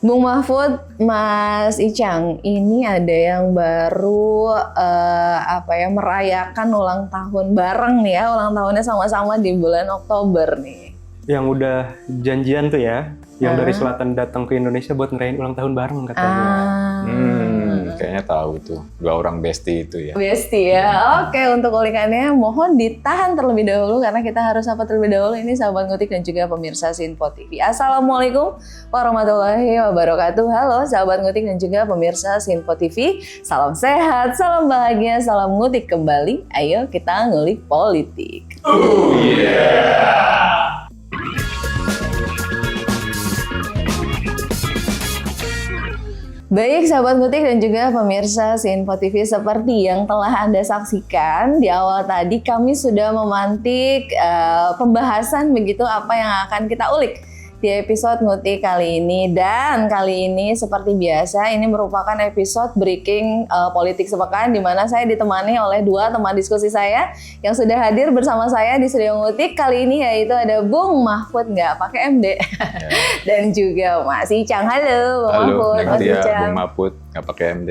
Bung Mahfud, Mas Icang, ini ada yang baru merayakan ulang tahun bareng nih ya, ulang tahunnya sama-sama di bulan Oktober nih. Yang udah janjian tuh ya, yang dari selatan datang ke Indonesia buat ngerayain ulang tahun bareng katanya. Kayaknya tahu tuh, dua orang bestie itu ya. Bestie ya, oke, untuk ulikannya mohon ditahan terlebih dahulu karena kita harus sapa terlebih dahulu ini sahabat ngutik dan juga pemirsa Sinpo TV. Assalamualaikum warahmatullahi wabarakatuh. Halo sahabat ngutik dan juga pemirsa Sinpo TV. Salam sehat, salam bahagia, salam ngutik kembali. Ayo kita ngulik politik. Oh yeah. Baik sahabat ngutik dan juga pemirsa Sinpo TV, seperti yang telah Anda saksikan di awal tadi, kami sudah memantik pembahasan begitu apa yang akan kita ulik di episode ngutik kali ini. Dan kali ini seperti biasa ini merupakan episode breaking politik sepekan, di mana saya ditemani oleh dua teman diskusi saya yang sudah hadir bersama saya di studio ngutik kali ini, yaitu ada Bung Mahfud nggak pakai MD dan juga Mas Icang. Halo Bung Mahfud, Mas Icang. Bung Mahfud nggak pakai MD.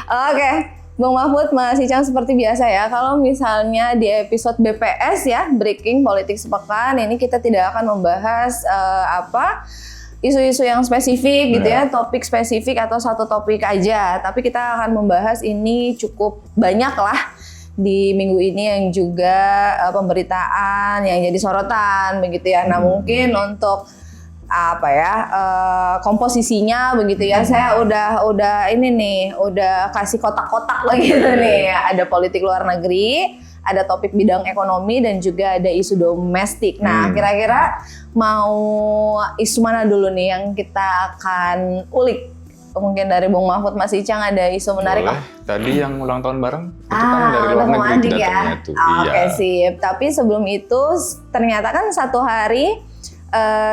Oke. Bung Mahfud, Mas Icang, seperti biasa ya, kalau misalnya di episode BPS ya, Breaking Politik Sepekan, ini kita tidak akan membahas isu-isu yang spesifik gitu ya, topik spesifik atau satu topik aja, tapi kita akan membahas ini cukup banyak lah di minggu ini yang juga pemberitaan yang jadi sorotan begitu ya. Nah mungkin untuk komposisinya begitu ya, saya udah ini nih, udah kasih kotak-kotak begitu nih. Ada politik luar negeri, ada topik bidang ekonomi, dan juga ada isu domestik. Nah, kira-kira mau isu mana dulu nih yang kita akan ulik? Mungkin dari Bung Mahfud, Mas Icang, ada isu menarik? Boleh. Tadi yang ulang tahun bareng itu kan dari luar negeri datangnya tuh. Oke, sip. Tapi sebelum itu ternyata kan satu hari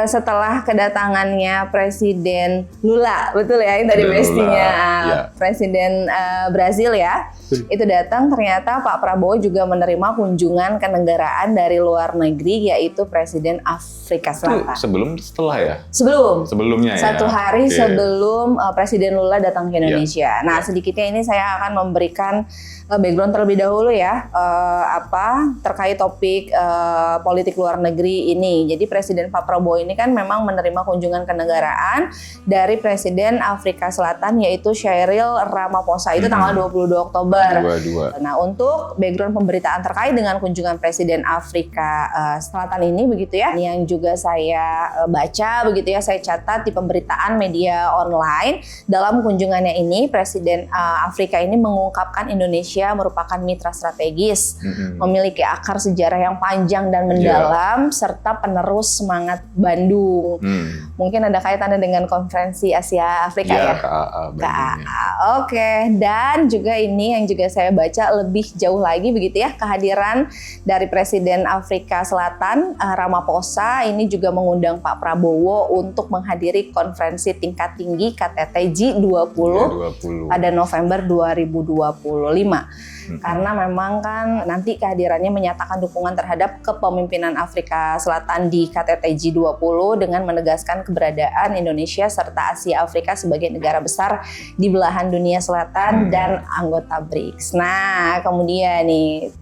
setelah kedatangannya Presiden Lula, betul ya, yang tadi bestinya Presiden Brazil ya, itu datang, ternyata Pak Prabowo juga menerima kunjungan kenegaraan dari luar negeri, yaitu Presiden Afrika Selatan. Sebelum setelah ya? Sebelumnya ya? Satu hari sebelum Presiden Lula datang ke Indonesia. Nah, sedikitnya ini saya akan memberikan background terlebih dahulu ya, terkait topik politik luar negeri ini. Jadi Presiden Pak Prabowo ini kan memang menerima kunjungan kenegaraan dari Presiden Afrika Selatan, yaitu Cyril Ramaphosa, itu tanggal 22 Oktober. Nah, untuk background pemberitaan terkait dengan kunjungan Presiden Afrika Selatan ini begitu ya, yang juga saya baca begitu ya, saya catat di pemberitaan media online. Dalam kunjungannya ini, Presiden Afrika ini mengungkapkan Indonesia merupakan mitra strategis, memiliki akar sejarah yang panjang dan mendalam, serta penerus semangat Bandung. Mungkin ada kaitannya dengan konferensi Asia Afrika ya? KAA. Oke, dan juga ini yang juga saya baca lebih jauh lagi begitu ya, kehadiran dari Presiden Afrika Selatan Ramaphosa ini juga mengundang Pak Prabowo untuk menghadiri konferensi tingkat tinggi KTT G20 pada November 2025. Karena memang kan nanti kehadirannya menyatakan dukungan terhadap kepemimpinan Afrika Selatan di KTT G20 dengan menegaskan keberadaan Indonesia serta Asia Afrika sebagai negara besar di belahan dunia selatan dan anggota BRICS. Nah, kemudian nih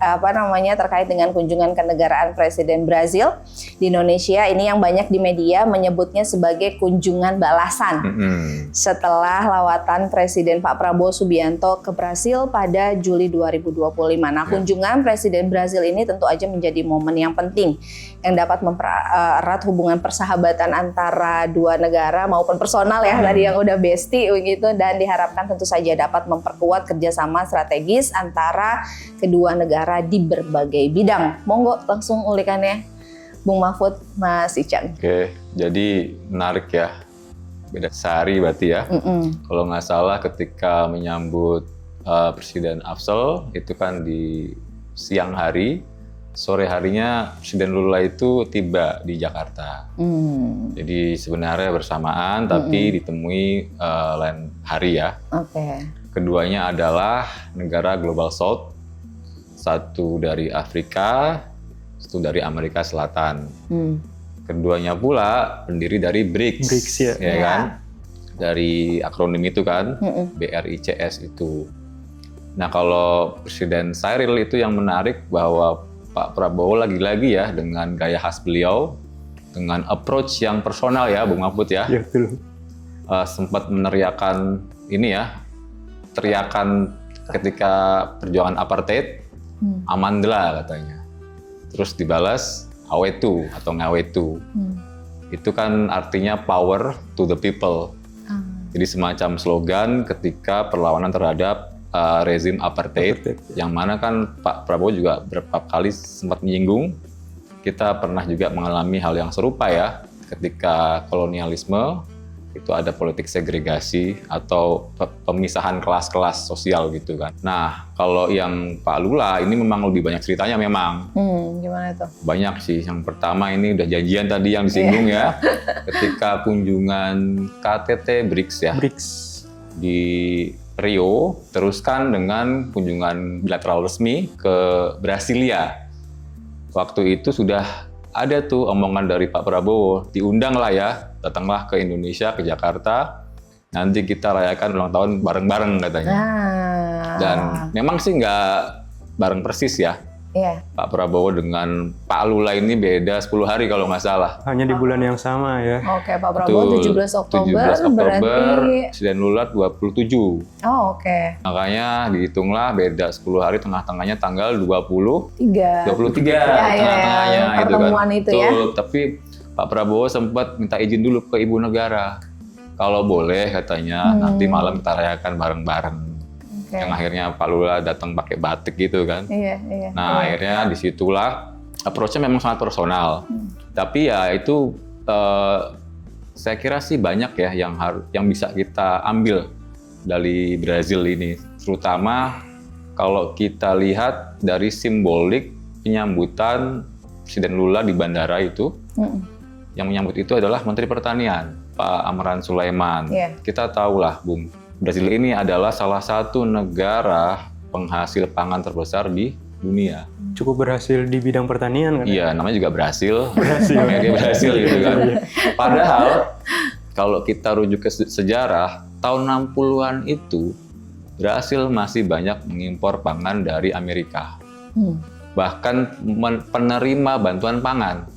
terkait dengan kunjungan kenegaraan Presiden Brazil di Indonesia ini yang banyak di media menyebutnya sebagai kunjungan balasan setelah lawatan Presiden Pak Prabowo Subianto ke Brasil pada Juli 2025. Nah, kunjungan Presiden Brazil ini tentu aja menjadi momen yang penting yang dapat mempererat hubungan persahabatan antara dua negara maupun personal ya, tadi yang udah bestie begitu, dan diharapkan tentu saja dapat memperkuat kerjasama strategis antara kedua negara di berbagai bidang. Monggo langsung ulikannya Bung Mahfud, Mas Icang. Oke, jadi menarik ya. Beda sehari berarti ya. Kalau nggak salah ketika menyambut Presiden Afsel itu kan di siang hari, sore harinya Presiden Lula itu tiba di Jakarta. Jadi sebenarnya bersamaan tapi ditemui lain hari ya. Keduanya adalah negara Global South, satu dari Afrika, satu dari Amerika Selatan. Keduanya pula pendiri dari BRICS, BRICS ya. kan? Dari akronim itu kan, BRICS itu. Nah, kalau Presiden Cyril itu yang menarik bahwa Pak Prabowo lagi-lagi ya dengan gaya khas beliau, dengan approach yang personal ya, Bung Mahfud ya. Ya, betul. Sempat meneriakan ini ya, teriakan ketika perjuangan apartheid, Amandla katanya. Terus dibalas Awetu atau Ngawetu. Itu kan artinya power to the people. Jadi semacam slogan ketika perlawanan terhadap rezim apartheid, yang mana kan Pak Prabowo juga beberapa kali sempat menyinggung, kita pernah juga mengalami hal yang serupa ya, ketika kolonialisme itu ada politik segregasi atau pemisahan kelas-kelas sosial gitu kan. Nah, kalau yang Pak Lula ini memang lebih banyak ceritanya memang. Gimana tuh? Banyak sih. Yang pertama ini udah janjian tadi yang disinggung ya, ketika kunjungan KTT BRICS ya. BRICS. Di Rio, teruskan dengan kunjungan bilateral resmi ke Brasilia. Waktu itu sudah ada tuh omongan dari Pak Prabowo, diundang lah ya, datanglah ke Indonesia, ke Jakarta, nanti kita rayakan ulang tahun bareng-bareng katanya. Dan memang sih nggak bareng persis ya. Pak Prabowo dengan Pak Lula ini beda 10 hari kalau nggak salah. Hanya di bulan yang sama ya. Oke, Pak Prabowo 17 Oktober, 17 Oktober berarti... Presiden Lula 27. Oke. Makanya dihitunglah beda 10 hari, tengah-tengahnya tanggal 23 Ya, tengah-tengahnya gitu kan. pertemuan itu ya. Tapi Pak Prabowo sempat minta izin dulu ke Ibu Negara. Kalau boleh katanya nanti malam kita rayakan bareng-bareng. Yang akhirnya Pak Lula datang pakai batik gitu kan. Nah, akhirnya disitulah approach-nya memang sangat personal. Tapi ya itu saya kira sih banyak ya yang bisa kita ambil dari Brazil ini, terutama kalau kita lihat dari simbolik penyambutan Presiden Lula di bandara itu. Yang menyambut itu adalah Menteri Pertanian, Pak Amran Sulaiman. Kita tahulah, Bung, Brazil ini adalah salah satu negara penghasil pangan terbesar di dunia. Cukup berhasil di bidang pertanian kan? Iya, namanya juga Brasil. Dia berhasil gitu kan. Padahal kalau kita rujuk ke sejarah, tahun 60-an itu Brasil masih banyak mengimpor pangan dari Amerika. Bahkan penerima bantuan pangan.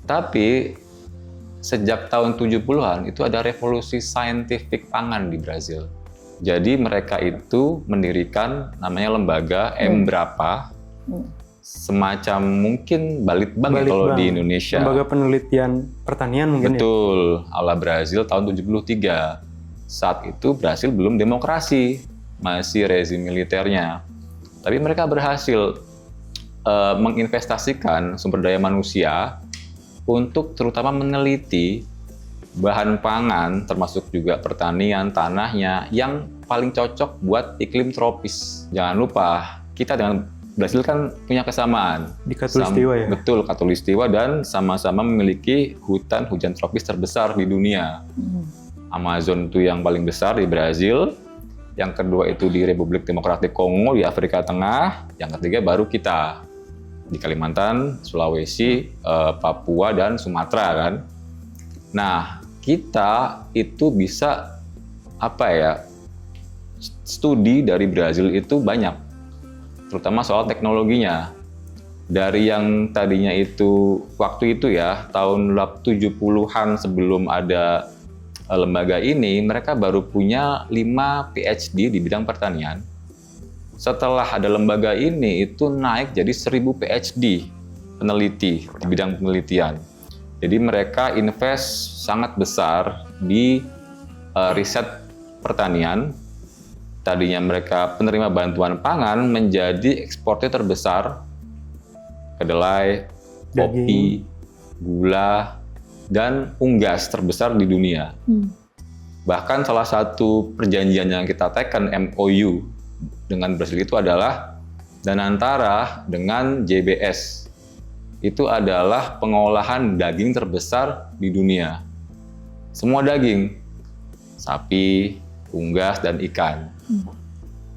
Tapi sejak tahun 70-an itu ada revolusi saintifik pangan di Brasil. Jadi mereka itu mendirikan namanya lembaga Embrapa, semacam mungkin Balitbank ya kalau di Indonesia. Lembaga penelitian pertanian mungkin. Betul, ala Brasil tahun 73. Saat itu Brasil belum demokrasi, masih rezim militernya. Tapi mereka berhasil menginvestasikan sumber daya manusia untuk terutama meneliti bahan pangan, termasuk juga pertanian, tanahnya, yang paling cocok buat iklim tropis. Jangan lupa, kita dengan Brasil kan punya kesamaan. Di Katulistiwa ya? Betul, Katulistiwa, dan sama-sama memiliki hutan hujan tropis terbesar di dunia. Amazon itu yang paling besar di Brasil, yang kedua itu di Republik Demokratik Kongo di Afrika Tengah, yang ketiga baru kita di Kalimantan, Sulawesi, Papua, dan Sumatera kan. Nah, kita itu bisa studi dari Brasil itu banyak, terutama soal teknologinya. Dari yang tadinya itu waktu itu ya tahun 70-an sebelum ada lembaga ini, mereka baru punya 5 PhD di bidang pertanian. Setelah ada lembaga ini, itu naik jadi 1000 PhD peneliti di bidang penelitian. Jadi mereka invest sangat besar di riset pertanian. Tadinya mereka penerima bantuan pangan menjadi eksportir terbesar kedelai, kopi, gula, dan unggas terbesar di dunia. Bahkan salah satu perjanjian yang kita tekan, MOU, dengan Brasil itu adalah Danantara dengan JBS. Itu adalah pengolahan daging terbesar di dunia. Semua daging, sapi, unggas, dan ikan.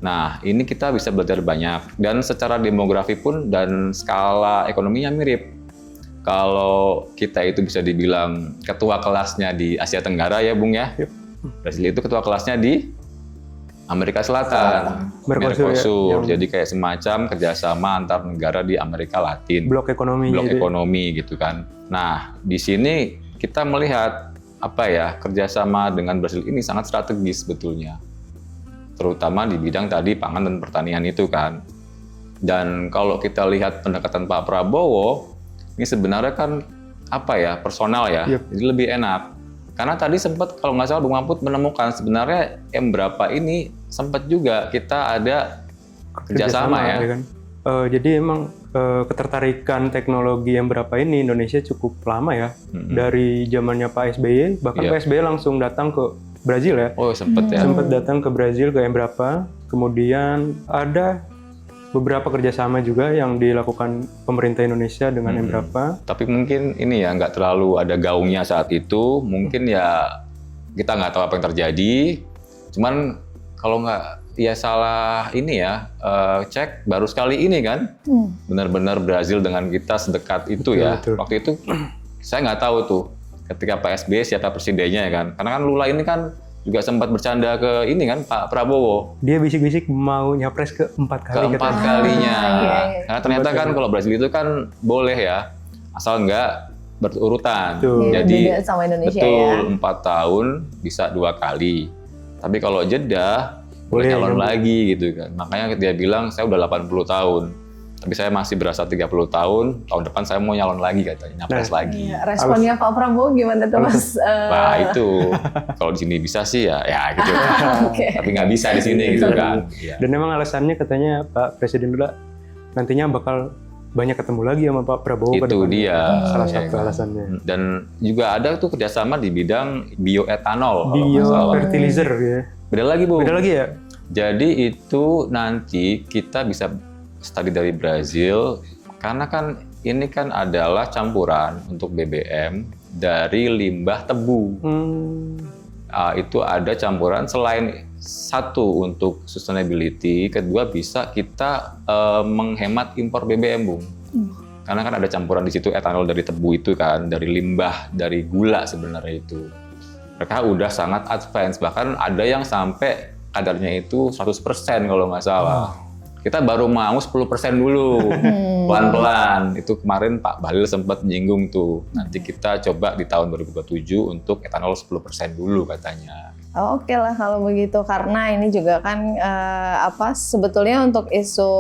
Nah, ini kita bisa belajar banyak. Dan secara demografi pun dan skala ekonominya mirip. kalau kita itu bisa dibilang ketua kelasnya di Asia Tenggara ya Bung ya. Yep. Brasil itu ketua kelasnya di Amerika Selatan, Mercosur. Jadi kayak semacam kerjasama antar negara di Amerika Latin. Blok ekonomi. Blok ekonomi gitu kan. Nah, di sini kita melihat kerjasama dengan Brasil ini sangat strategis sebetulnya. Terutama di bidang tadi pangan dan pertanian itu kan. Dan kalau kita lihat pendekatan Pak Prabowo, ini sebenarnya kan personal ya. Yep. Jadi lebih enak. Karena tadi sempat kalau nggak salah Bung Mahfud menemukan sebenarnya berapa ini sempat juga kita ada kerjasama ya. Kan? Jadi emang ketertarikan teknologi berapa ini Indonesia cukup lama ya. Dari zamannya Pak SBY, bahkan Pak SBY langsung datang ke Brazil ya. Oh sempat ya. Sempat datang ke Brazil ke berapa. Kemudian ada beberapa kerjasama juga yang dilakukan pemerintah Indonesia dengan berapa. Tapi mungkin ini ya nggak terlalu ada gaungnya saat itu. Mungkin ya kita nggak tahu apa yang terjadi. Cuman kalau nggak ya salah ini ya cek baru sekali ini kan. Benar-benar Brazil dengan kita sedekat itu ya. Betul. Waktu itu saya nggak tahu tuh ketika Pak SBY siapa presidennya ya kan. Karena kan Lula ini kan juga sempat bercanda ke ini kan Pak Prabowo. Dia bisik-bisik mau nyapres keempat kali. Keempat kalinya. Iya. Karena ternyata kan kalau Brazil itu kan boleh ya, asal nggak berurutan. Jadi beda sama Indonesia betul 4 tahun bisa 2 kali. Tapi kalau jeda boleh nyalon lagi gitu kan. Makanya dia bilang saya udah 80 tahun. Tapi saya masih berasa 30 tahun depan saya mau nyalon lagi katanya, nyapres lagi. Iya, responnya Pak Prabowo gimana tuh Mas? Nah itu, kalau di sini bisa sih ya gitu. Tapi nggak bisa di sini gitu kan. Ya. Dan memang alasannya katanya Pak Presiden Lula nantinya bakal banyak ketemu lagi sama Pak Prabowo. Itu dia. Salah satu alasannya. Dan juga ada tuh kerjasama di bidang bioetanol. Biofertilizer ya. Beda lagi Bu. Beda lagi ya? Jadi itu nanti kita bisa studi dari Brazil, karena kan ini kan adalah campuran untuk BBM dari limbah tebu. Itu ada campuran selain satu untuk sustainability, kedua bisa kita menghemat impor BBM, Bung. Karena kan ada campuran di situ etanol dari tebu itu kan, dari limbah, dari gula sebenarnya itu. Mereka udah sangat advance, bahkan ada yang sampai kadarnya itu 100% kalau nggak salah. Kita baru mau 10% dulu, pelan-pelan. Itu kemarin Pak Bahlil sempat menyinggung tuh. Nanti kita coba di tahun 2027 untuk etanol 10% dulu katanya. Oke lah kalau begitu, karena ini juga kan sebetulnya untuk isu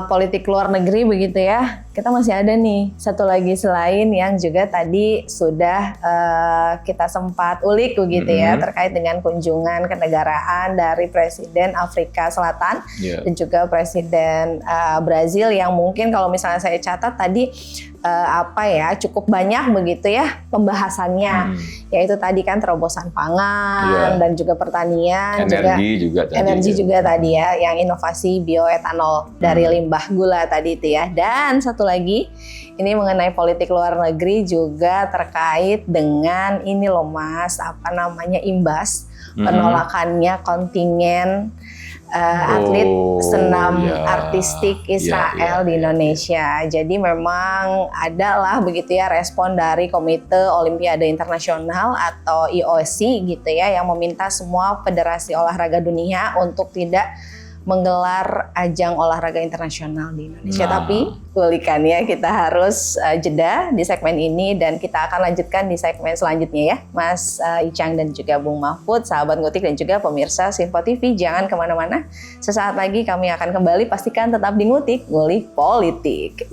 politik luar negeri begitu ya, kita masih ada nih satu lagi selain yang juga tadi sudah kita sempat ulik begitu ya, terkait dengan kunjungan kenegaraan dari Presiden Afrika Selatan dan juga Presiden Brazil yang mungkin kalau misalnya saya catat tadi cukup banyak begitu ya pembahasannya, yaitu tadi kan terobosan pangan dan juga pertanian, energi juga tadi ya, yang inovasi bioetanol dari limbah gula tadi itu ya. Dan satu lagi ini mengenai politik luar negeri juga terkait dengan ini loh Mas, imbas penolakannya kontingen atlet senam artistik Israel di Indonesia. Jadi memang adalah begitu ya respon dari Komite Olimpiade Internasional atau IOC gitu ya, yang meminta semua federasi olahraga dunia untuk tidak menggelar ajang olahraga internasional di Indonesia. Tapi kulikannya kita harus jeda di segmen ini dan kita akan lanjutkan di segmen selanjutnya ya, Mas Icang dan juga Bung Mahfud, sahabat Ngutik dan juga pemirsa Sinfo TV. Jangan kemana-mana. Sesaat lagi kami akan kembali. Pastikan tetap di Ngutik, Ngulik Politik.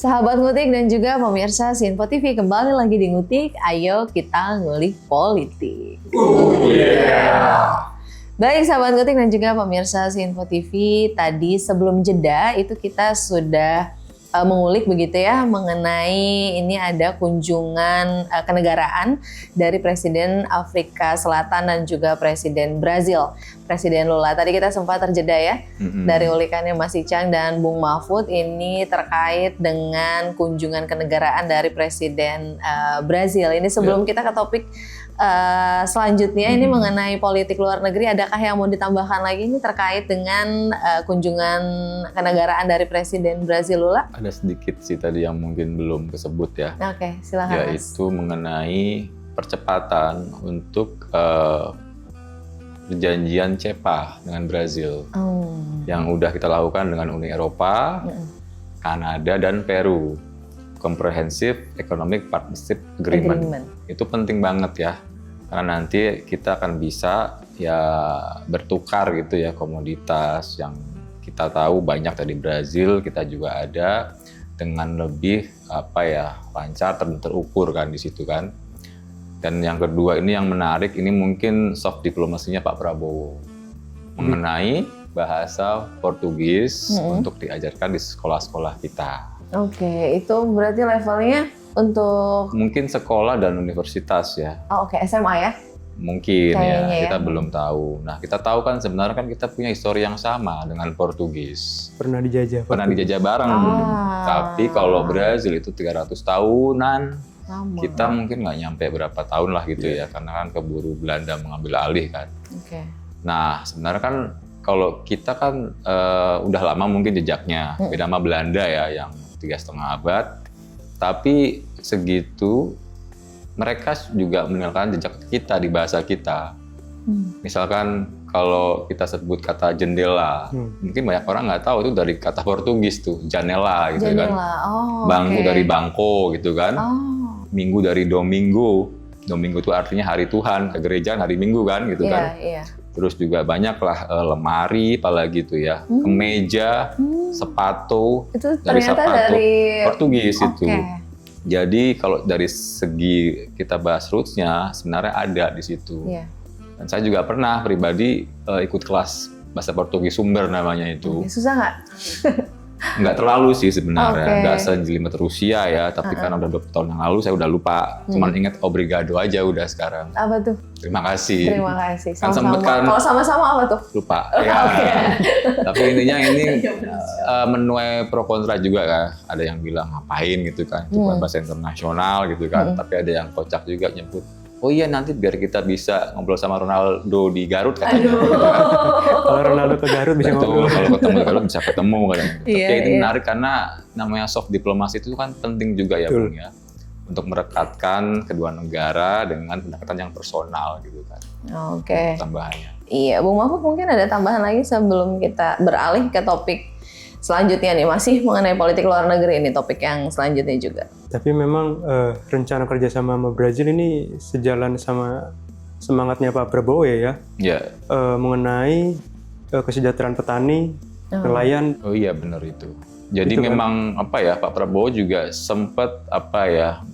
Sahabat Ngutik dan juga pemirsa Sinfo TV, kembali lagi di Ngutik. Ayo kita ngulik politik. Baik sahabat Ngutik dan juga pemirsa Sinfo TV, tadi sebelum jeda itu kita sudah mengulik begitu ya mengenai ini ada kunjungan kenegaraan dari Presiden Afrika Selatan dan juga Presiden Brazil. Presiden Lula. Tadi kita sempat terjeda ya dari ulikannya Mas Icang dan Bung Mahfud ini terkait dengan kunjungan kenegaraan dari Presiden Brazil. Ini sebelum kita ke topik selanjutnya ini mengenai politik luar negeri, adakah yang mau ditambahkan lagi ini terkait dengan kunjungan kenegaraan dari Presiden Brazil Lula? Ada sedikit sih tadi yang mungkin belum kesebut ya. Oke, silakan Mas. Yaitu mengenai percepatan untuk perjanjian CEPA dengan Brazil yang udah kita lakukan dengan Uni Eropa, Kanada dan Peru, Comprehensive Economic Partnership Agreement. Itu penting banget ya, karena nanti kita akan bisa ya bertukar gitu ya komoditas yang kita tahu banyak dari Brazil, kita juga ada dengan lebih lancar dan terukur kan di situ kan. Dan yang kedua ini yang menarik, ini mungkin soft diplomasinya Pak Prabowo mengenai bahasa Portugis untuk diajarkan di sekolah-sekolah kita. Oke, itu berarti levelnya untuk mungkin sekolah dan universitas ya. Oh, oke, SMA ya? Mungkin kayaknya ya, kita belum tahu. Nah, kita tahu kan sebenarnya kan kita punya histori yang sama dengan Portugis. Pernah dijajah. Pernah dijajah bareng. Tapi kalau Brazil itu 300 tahunan. Lama. Kita mungkin nggak nyampe berapa tahun lah gitu ya, karena kan keburu Belanda mengambil alih kan. Nah, sebenarnya kan kalau kita kan udah lama mungkin jejaknya, beda sama Belanda ya yang 3,5 abad. Tapi segitu mereka juga meninggalkan jejak kita di bahasa kita. Misalkan kalau kita sebut kata jendela, mungkin banyak orang nggak tahu itu dari kata Portugis tuh, janela gitu kan. Bangku dari bangko gitu kan. Minggu dari domingo. Domingo itu artinya hari Tuhan, kegerejaan hari Minggu kan gitu kan. Terus juga banyaklah lemari apalagi itu ya, kemeja, sepatu, itu dari sepatu dari Portugis itu. Jadi kalau dari segi kita bahas roots-nya sebenarnya ada di situ. Dan saya juga pernah pribadi ikut kelas bahasa Portugis Sumber namanya itu. Susah nggak? Nggak terlalu sih sebenarnya, nggak sejelimet Rusia ya, tapi karena udah 20 tahun yang lalu saya udah lupa, cuman inget obrigado aja udah sekarang. Apa tuh? Terima kasih. Terima kasih. Kan Sama-sama. sempet kan, kalau sama-sama apa tuh? lupa. Ya. Tapi intinya ini menuai pro kontra juga kan, ada yang bilang ngapain gitu kan, itu bahasa internasional gitu kan, tapi ada yang kocak juga nyebut. Oh iya nanti biar kita bisa ngobrol sama Ronaldo di Garut katanya. Kalau Ronaldo ke Garut bisa ngobrol. Kalau ketemu di Garut bisa ketemu katanya. Tapi ini menarik karena namanya soft diplomasi itu kan penting juga ya Bung ya. Untuk merekatkan kedua negara dengan pendekatan yang personal gitu kan. Oke. Tambahannya. Iya, Bung Mahfud mungkin ada tambahan lagi sebelum kita beralih ke topik selanjutnya nih, masih mengenai politik luar negeri ini topik yang selanjutnya juga. Tapi memang rencana kerjasama sama Brazil ini sejalan sama semangatnya Pak Prabowo ya. Iya. Mengenai kesejahteraan petani, nelayan. Oh iya benar itu. Jadi itu memang kan? Pak Prabowo juga sempat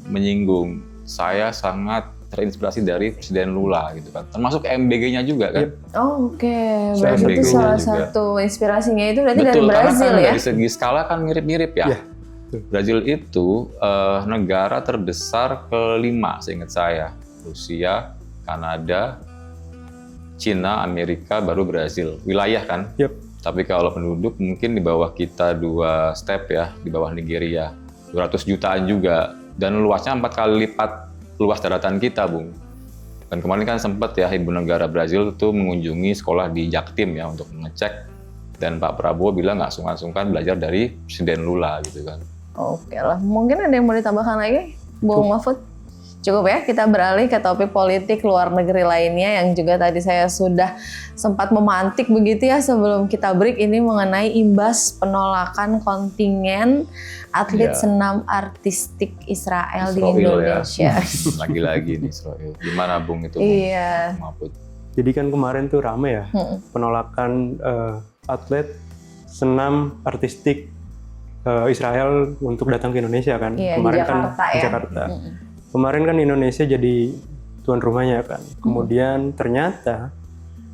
menyinggung saya sangat terinspirasi dari Presiden Lula gitu kan, termasuk MBG-nya juga kan. Berarti itu salah satu inspirasinya itu berarti dari Brazil kan ya? Dari segi skala kan mirip-mirip ya. Brazil itu negara terbesar kelima seingat saya, Rusia, Kanada, Cina, Amerika, baru Brazil. Wilayah kan. Tapi kalau penduduk mungkin di bawah kita 2 step ya, di bawah Nigeria, 200 jutaan juga, dan luasnya 4 kali lipat luas daratan kita, Bung. Dan kemarin kan sempat ya Ibu Negara Brazil itu mengunjungi sekolah di Jaktim ya untuk mengecek, dan Pak Prabowo bilang nggak sungkan-sungkan belajar dari Presiden Lula gitu kan. Oke lah, mungkin ada yang mau ditambahkan lagi, Bung Mahfud? Cukup ya, kita beralih ke topik politik luar negeri lainnya yang juga tadi saya sudah sempat memantik begitu ya sebelum kita break, ini mengenai imbas penolakan kontingen atlet senam artistik Israel di Indonesia. Ya. Lagi-lagi nih Israel. Gimana Bung itu? Iya. Mahfud? Jadi kan kemarin tuh rame ya penolakan atlet senam artistik Israel untuk datang ke Indonesia kan. Kemarin di Jakarta. Kemarin kan Indonesia jadi tuan rumahnya kan. Kemudian ternyata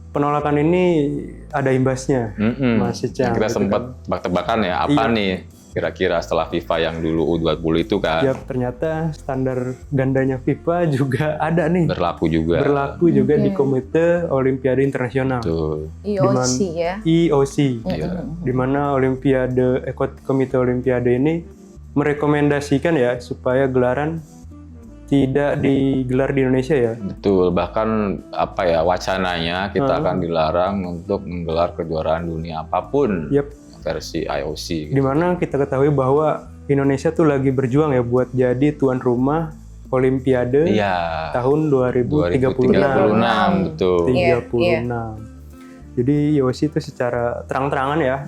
penolakan ini ada imbasnya, Mas Icang. Kita sempat tebak-tebakan ya, apa nih kira-kira setelah FIFA yang dulu U20 itu kan. Ya, ternyata standar gandanya FIFA juga ada nih. Berlaku juga di Komite Olimpiade Internasional. Betul. IOC ya. IOC. Iya. Di mana Komite Olimpiade ini merekomendasikan ya supaya gelaran tidak digelar di Indonesia ya. Betul, bahkan wacananya kita akan dilarang untuk menggelar kejuaraan dunia apapun versi IOC. Di mana kita ketahui bahwa Indonesia tuh lagi berjuang ya buat jadi tuan rumah Olimpiade tahun 2036. Betul. 36. Jadi IOC itu secara terang-terangan ya,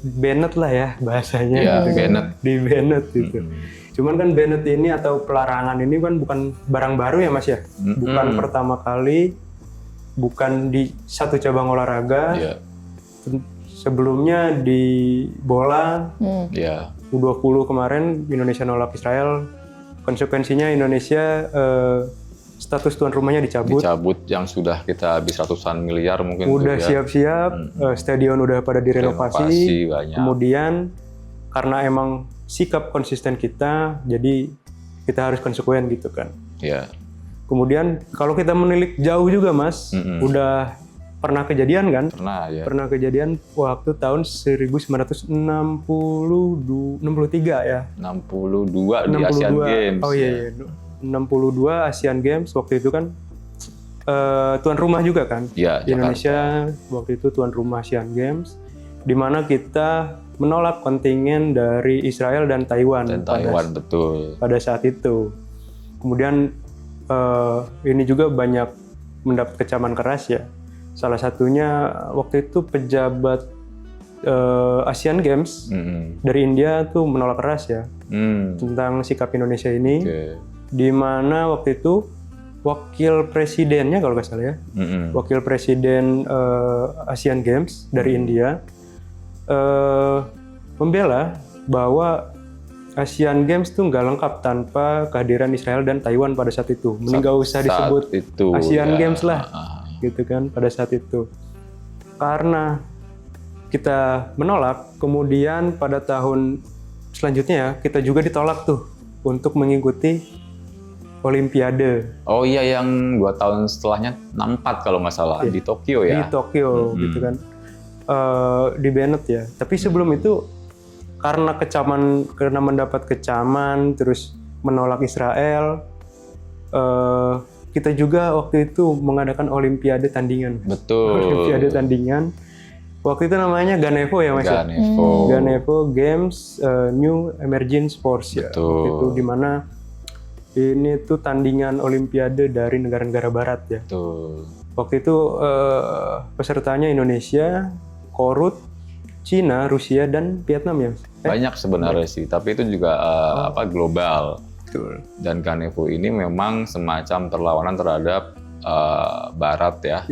banned lah ya bahasanya. Iya, banned. Di banned gitu. Cuman kan banned ini atau pelarangan ini kan bukan barang baru ya Mas ya. Bukan pertama kali, bukan di satu cabang olahraga. Sebelumnya di bola, U20 kemarin Indonesia nolak Israel. Konsekuensinya Indonesia status tuan rumahnya dicabut. Yang sudah kita habis ratusan miliar mungkin. Udah siap-siap, stadion udah pada direnovasi. Kemudian karena emang sikap konsisten kita, jadi kita harus konsekuen gitu kan. Iya. Kemudian kalau kita menilik jauh juga Mas, udah pernah kejadian kan? Pernah ya. Pernah kejadian waktu tahun 1963 ya. 62 di Asian Games. Oh iya. 62 Asian Games waktu itu kan tuan rumah juga kan? Iya, Indonesia waktu itu tuan rumah Asian Games, di mana kita menolak kontingen dari Israel dan Taiwan. Pada saat itu. Kemudian ini juga banyak mendapat kecaman keras ya. Salah satunya waktu itu pejabat Asian Games dari India tuh menolak keras ya tentang sikap Indonesia ini. Di mana waktu itu wakil presidennya kalau nggak salah ya, wakil presiden Asian Games dari India membela bahwa Asian Games tuh nggak lengkap tanpa kehadiran Israel dan Taiwan pada saat itu. Mending nggak usah disebut Asian Games lah, gitu kan pada saat itu. Karena kita menolak, kemudian pada tahun selanjutnya ya, kita juga ditolak tuh untuk mengikuti Olimpiade. Oh iya, yang 2 tahun setelahnya 64 kalau nggak salah, di Tokyo ya. Di Tokyo gitu kan. Di banned ya. Tapi sebelum itu karena mendapat kecaman, terus menolak Israel, kita juga waktu itu mengadakan Olimpiade tandingan. Betul. Olimpiade tandingan. Waktu itu namanya Ganevo ya Mas. Ganevo Games New Emerging Sports ya. Waktu itu di mana ini tuh tandingan Olimpiade dari negara-negara Barat ya. Betul. Waktu itu pesertanya Indonesia, Korut, Cina, Rusia, dan Vietnam ya. Banyak sebenarnya sih, tapi itu juga global. Betul. Dan Ganevo ini memang semacam perlawanan terhadap Barat ya.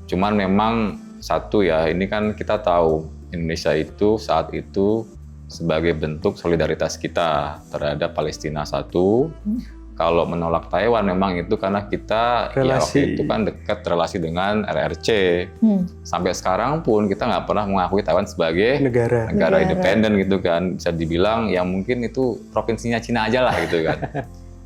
Cuman memang satu ya, ini kan kita tahu Indonesia itu saat itu sebagai bentuk solidaritas kita terhadap Palestina satu. Kalau menolak Taiwan memang itu karena kita waktu itu kan dekat relasi dengan RRC. Sampai sekarang pun kita nggak pernah mengakui Taiwan sebagai negara independen gitu kan. Bisa dibilang ya mungkin itu provinsinya Cina aja lah gitu kan.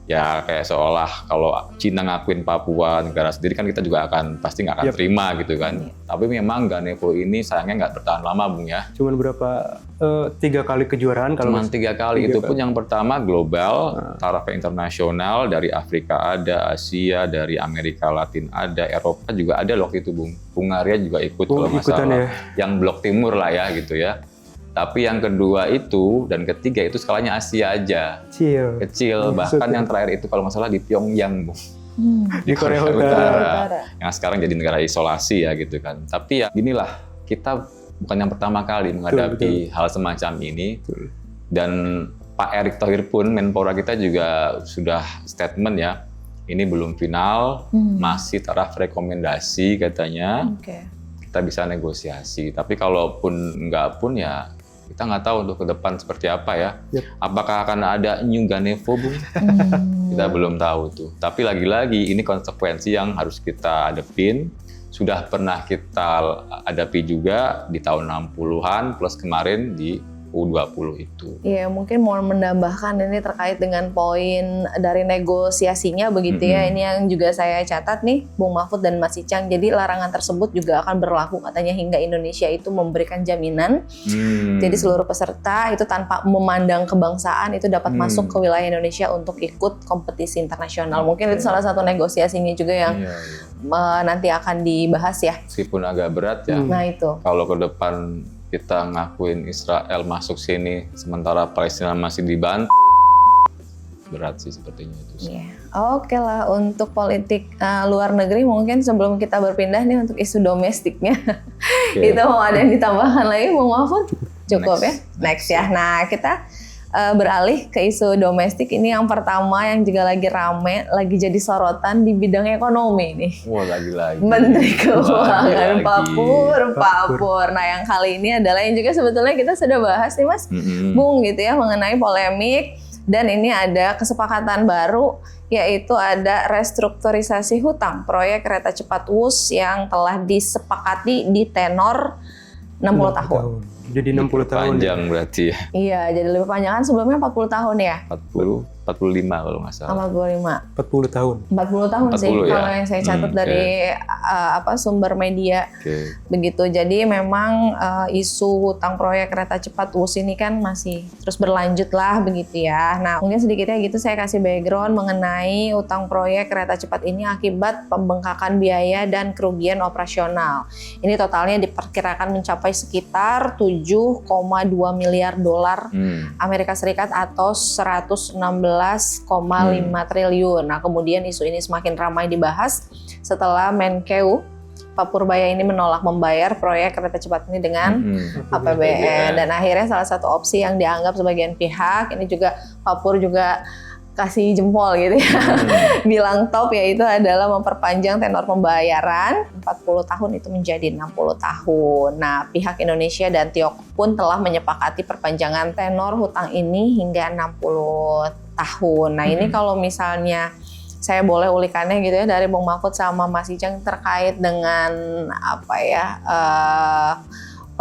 Ya kayak seolah kalau Cina ngakuin Papua negara sendiri kan kita juga pasti nggak akan terima gitu kan. Tapi memang Ganevo ini sayangnya nggak bertahan lama Bung ya. Cuman berapa 3 kali kejuaraan kalau cuman 3 kali itu pun yang pertama global, taraf internasional dari Afrika ada, Asia, dari Amerika Latin ada, Eropa juga ada waktu itu Bung. Hungaria juga ikut kalau nggak salah. Yang blok timur lah ya gitu ya. Tapi yang kedua itu dan ketiga itu skalanya Asia aja, kecil. Bahkan yang terakhir itu kalau nggak salah di Pyongyang, Bung. Di Korea Utara. Yang sekarang jadi negara isolasi ya gitu kan. Tapi ya inilah, kita bukan yang pertama kali menghadapi hal semacam ini. Dan Pak Erick Thohir pun, Menpora kita juga sudah statement ya, ini belum final, masih taraf rekomendasi katanya. Kita bisa negosiasi. Tapi kalaupun enggak pun ya kita nggak tahu untuk ke depan seperti apa ya. Apakah akan ada New Ganevo, Bung? Kita belum tahu tuh. Tapi lagi-lagi ini konsekuensi yang harus kita hadapin. Sudah pernah kita hadapi juga di tahun 60-an plus kemarin di U20 itu. Iya, mungkin mau menambahkan ini terkait dengan poin dari negosiasinya begitu ya. Ini yang juga saya catat nih, Bung Mahfud dan Mas Icang. Jadi larangan tersebut juga akan berlaku katanya hingga Indonesia itu memberikan jaminan. Jadi seluruh peserta itu tanpa memandang kebangsaan itu dapat masuk ke wilayah Indonesia untuk ikut kompetisi internasional. Mungkin itu salah satu negosiasinya juga yang nanti akan dibahas ya. Meskipun agak berat ya. Nah itu. Kalau ke depan kita ngakuin Israel masuk sini, sementara Palestina masih dibantu, berat sih sepertinya itu. Iya. Oke lah, untuk politik luar negeri mungkin sebelum kita berpindah nih untuk isu domestiknya, itu mau ada yang ditambahkan lagi, Bung Mahfud? Cukup ya? Next ya. Nah kita beralih ke isu domestik ini yang pertama yang juga lagi rame, lagi jadi sorotan di bidang ekonomi nih. Wah lagi-lagi. Menteri Keuangan Pak Pur. Nah yang kali ini adalah yang juga sebetulnya kita sudah bahas nih Mas, Bung gitu ya mengenai polemik dan ini ada kesepakatan baru yaitu ada restrukturisasi hutang proyek kereta cepat WUS yang telah disepakati di tenor 60 tahun. Jadi 60 tahun. Panjang berarti ya. Iya, jadi lebih panjang kan sebelumnya 40 tahun ya? 45 kalau nggak salah. 45. 40 tahun. 40 tahun 40 sih ya? kalau yang saya catat dari sumber media. Begitu. Jadi memang isu hutang proyek kereta cepat WUS ini kan masih terus berlanjut lah begitu ya. Nah, mungkin sedikitnya gitu saya kasih background mengenai hutang proyek kereta cepat ini akibat pembengkakan biaya dan kerugian operasional. Ini totalnya diperkirakan mencapai sekitar 7,2 miliar dolar Amerika Serikat atau 116,5 triliun. Nah, kemudian isu ini semakin ramai dibahas setelah Menkeu Pak Purbaya ini menolak membayar proyek kereta cepat ini dengan APBN. Dan akhirnya salah satu opsi yang dianggap sebagian pihak, ini juga Pak Pur juga kasih jempol gitu ya, bilang top yaitu adalah memperpanjang tenor pembayaran 40 tahun itu menjadi 60 tahun. Nah, pihak Indonesia dan Tiongkok pun telah menyepakati perpanjangan tenor hutang ini hingga 60 tahun. Nah, ini kalau misalnya saya boleh ulikannya gitu ya dari Bung Mahfud sama Mas Icang terkait dengan apa ya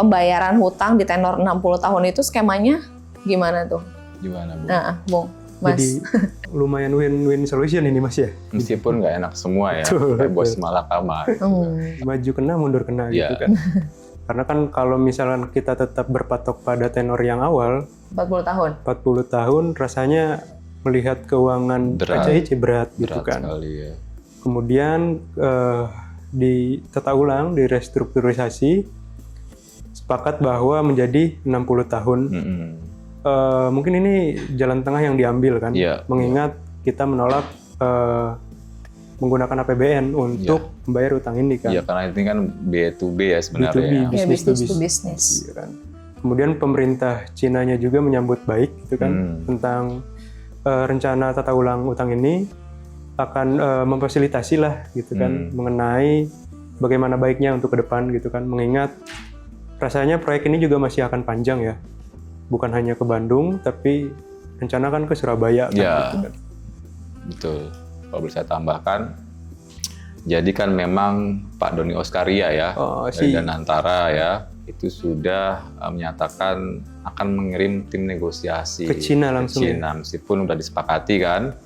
pembayaran hutang di tenor 60 tahun itu skemanya gimana tuh? Gimana, Bu? Nah, Bung. Mas. Jadi lumayan win-win solution ini Mas ya. Meskipun nggak enak semua ya, kayak bos malah kamar. Maju kena, mundur kena gitu kan. Karena kan kalau misalkan kita tetap berpatok pada tenor yang awal 40 tahun. 40 tahun rasanya melihat keuangan PCIC berat gitu kan. Sekali, ya. Kemudian ditata ulang, direstrukturisasi, sepakat bahwa menjadi 60 tahun. Mungkin ini jalan tengah yang diambil kan, mengingat kita menolak menggunakan APBN untuk membayar utang ini kan. Iya, karena ini kan B2B ya sebenarnya. B2B, business to business. Iya kan. Kemudian pemerintah Cinanya juga menyambut baik gitu kan tentang rencana tata ulang utang ini akan memfasilitasi lah gitu kan mengenai bagaimana baiknya untuk ke depan gitu kan, mengingat rasanya proyek ini juga masih akan panjang ya. Bukan hanya ke Bandung, tapi rencana kan ke Surabaya. Ya, kan, gitu kan. Betul. Kalau boleh saya tambahkan, jadi kan memang Pak Doni Oskaria ya, dari Danantara ya, itu sudah menyatakan akan mengirim tim negosiasi ke Cina langsung. Ke Cina, meskipun sudah disepakati kan.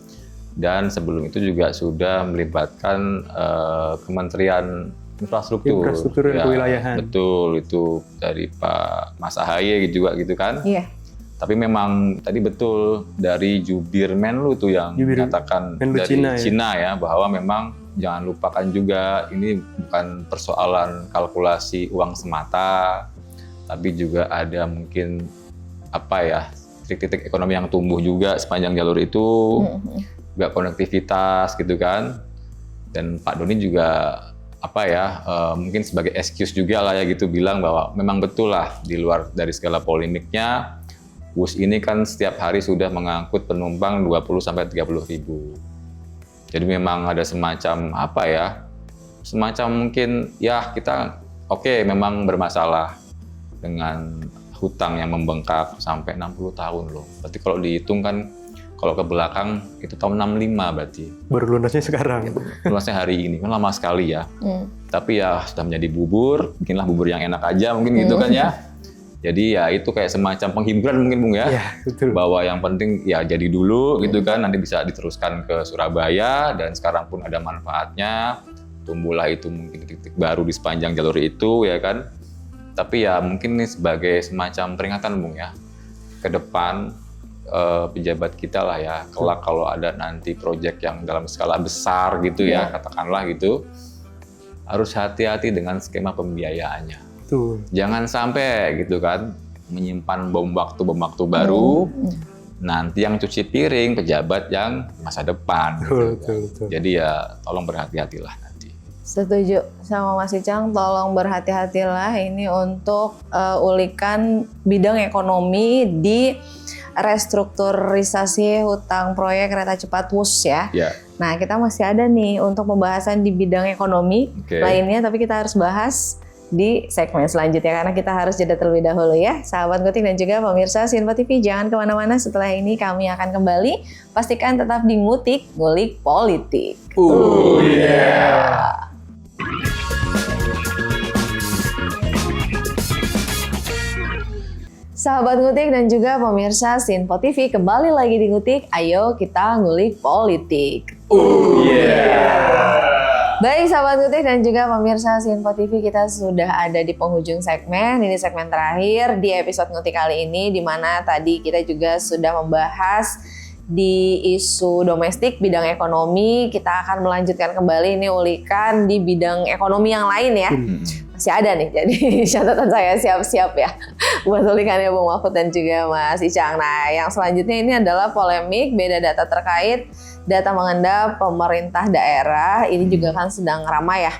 Dan sebelum itu juga sudah melibatkan Kementerian Infrastruktur dan kewilayahan. Betul, itu dari Pak Mas Ahaye juga gitu kan. Iya. Tapi memang tadi betul dari Jubir Menlu tuh yang menyatakan dari Cina ya, bahwa memang jangan lupakan juga ini bukan persoalan kalkulasi uang semata, tapi juga ada mungkin apa ya, titik-titik ekonomi yang tumbuh juga sepanjang jalur itu, juga konektivitas gitu kan. Dan Pak Doni juga apa ya, mungkin sebagai excuse juga lah ya gitu, bilang bahwa memang betul lah di luar dari segala polemiknya, WUS ini kan setiap hari sudah mengangkut penumpang 20-30 ribu. Jadi memang ada semacam apa ya, semacam mungkin ya kita memang bermasalah dengan hutang yang membengkak sampai 60 tahun loh. Berarti kalau dihitung kan, kalau ke belakang itu tahun 65 berarti. Baru lunasnya sekarang. Lunasnya hari ini, kan lama sekali ya. Tapi ya sudah menjadi bubur, bikinlah bubur yang enak aja mungkin gitu kan ya. Jadi ya itu kayak semacam penghiburan mungkin Bung ya. Iya, betul. Bahwa yang penting ya jadi dulu gitu kan, nanti bisa diteruskan ke Surabaya dan sekarang pun ada manfaatnya. Tumbuhlah itu mungkin titik-titik baru di sepanjang jalur itu ya kan. Tapi ya mungkin ini sebagai semacam peringatan Bung ya. Ke depan pejabat kita lah ya, kelak kalau ada nanti proyek yang dalam skala besar gitu ya, katakanlah gitu, harus hati-hati dengan skema pembiayaannya. Betul. Jangan sampai gitu kan menyimpan bom waktu baru, nanti yang cuci piring pejabat yang masa depan. Betul. Jadi ya tolong berhati-hatilah nanti. Setuju sama Mas Icang, tolong berhati-hatilah ini untuk ulikan bidang ekonomi di restrukturisasi hutang proyek kereta cepat WUS ya. Nah, kita masih ada nih untuk pembahasan di bidang ekonomi lainnya, tapi kita harus bahas di segmen selanjutnya karena kita harus jeda terlebih dahulu ya. Sahabat Ngutik dan juga pemirsa Sinpo TV, jangan kemana-mana, setelah ini kami akan kembali. Pastikan tetap di Ngutik, Ngulik Politik. Sahabat Ngutik dan juga pemirsa Sinpo TV, kembali lagi di Ngutik, ayo kita ngulik politik. Baik sahabat Ngutik dan juga pemirsa Sinpo TV, kita sudah ada di penghujung segmen. Ini segmen terakhir di episode Ngutik kali ini, di mana tadi kita juga sudah membahas di isu domestik, bidang ekonomi. Kita akan melanjutkan kembali ini ulikan di bidang ekonomi yang lain ya. Masih ada nih, jadi catatan saya siap-siap ya buat ulikannya Bung Mahfud dan juga Mas Icang. Nah, yang selanjutnya ini adalah polemik beda data terkait data mengendap pemerintah daerah. Ini juga kan sedang ramai ya.